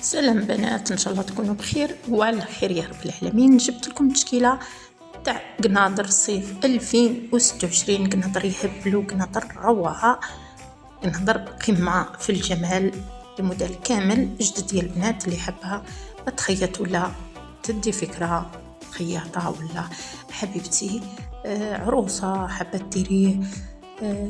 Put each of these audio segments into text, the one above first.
سلام بنات، ان شاء الله تكونوا بخير وعلى خير يا رب العالمين. جبت لكم تشكيله تاع قناطر صيف 2026. قناطر يهبلوا، قناطر روعه، قناطر قمه في الجمال. الموديل كامل جدد يا البنات. اللي حبها تخيط ولا تدي فكره خياطه ولا حبيبتي عروسه حابه ديري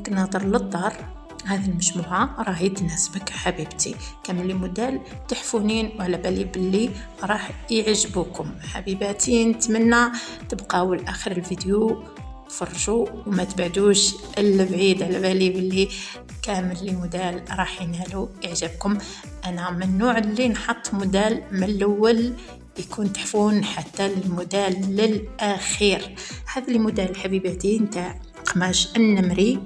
قناطر للدار، هذه المجموعة راهي تناسبك حبيبتي. كامل موديل تحفونين وعلى بالي باللي راح يعجبوكم حبيباتي. نتمنى تبقاو لاخر الفيديو تفرجوا وما تبعدوش الا بعيد، على بالي باللي كامل موديل راح ينالوا اعجابكم. انا من النوع اللي نحط موديل من الاول يكون تحفون حتى الموديل للاخير. هذا الموديل حبيباتي نتاع قماش النمري،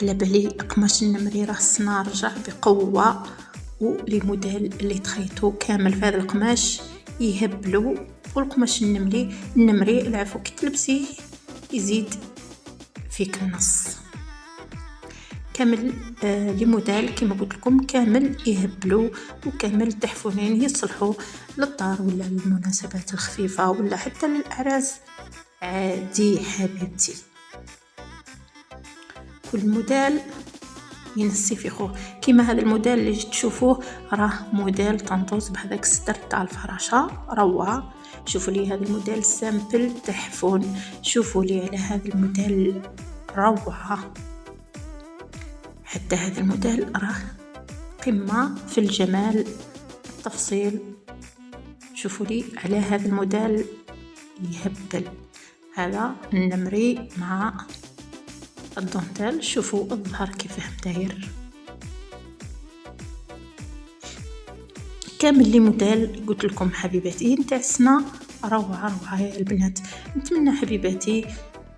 على بالي قماش النمري راه الصنا رجع بقوة، ولي موديل اللي تخيطوا كامل في هذا القماش يهبلوا. والقماش النمري العفو كي تلبسيه يزيد فيك النص كامل. لي موديل كما قلت لكم كامل يهبلوا وكامل تحفونين يصلحوا للدار ولا للمناسبات الخفيفة ولا حتى للأعراس عادي حبيبتي. كل موديل ينسي في خوه. كيما هذا الموديل اللي تشوفوه راه موديل طنطوس بهذاك الستر تاع الفراشة روعة. شوفوا لي هذا الموديل سامبل تحفون، شوفوا لي على هذا الموديل روعة. حتى هذا الموديل راه قمة في الجمال التفصيل. شوفوا لي على هذا الموديل يهبل. هذا النمري مع الدونتيل، شوفوا الظهر كيفاه داير. كامل لي موديل قلت لكم حبيباتي نتاع السنة روعة يا البنات. نتمنى حبيباتي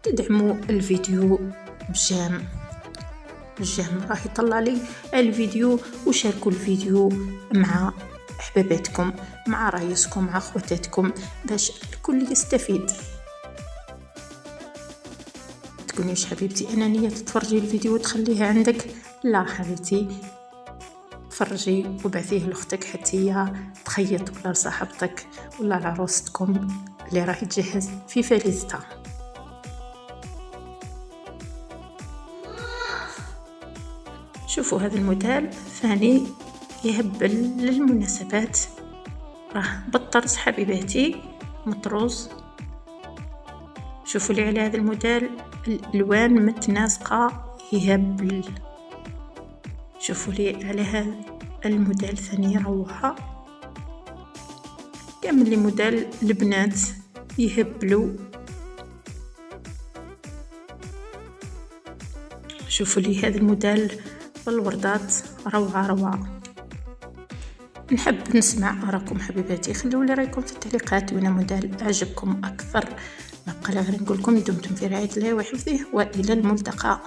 تدعموا الفيديو بجام راح يطلع لي الفيديو، وشاركوا الفيديو مع احباباتكم مع رايسكم مع اخواتاتكم باش الكل يستفيد. تكونيش حبيبتي انانيه تتفرجي الفيديو وتخليه عندك، لا حبيبتي تفرجي وبعثيه لاختك حتى هي تخيط ولا لصاحبتك ولا لعروستكم اللي راح تجهز في فريزتها. شوفوا هذا الموديل ثاني يهبل للمناسبات، راه بالطرز حبيباتي مطروز. شوفوا لي على هذا الموديل الالوان متناسقه يهبل. شوفوا لي على هذا الموديل ثاني روعه. كامل لي موديل البنات يهبلوا. شوفوا لي هذا الموديل بالوردات روعه. نحب نسمع آراءكم حبيباتي، خلوا لي رايكم في التعليقات وين موديل عجبكم اكثر. ما بقى غير نقول لكم دمتم في رعاية الله وحفظه والى الملتقى.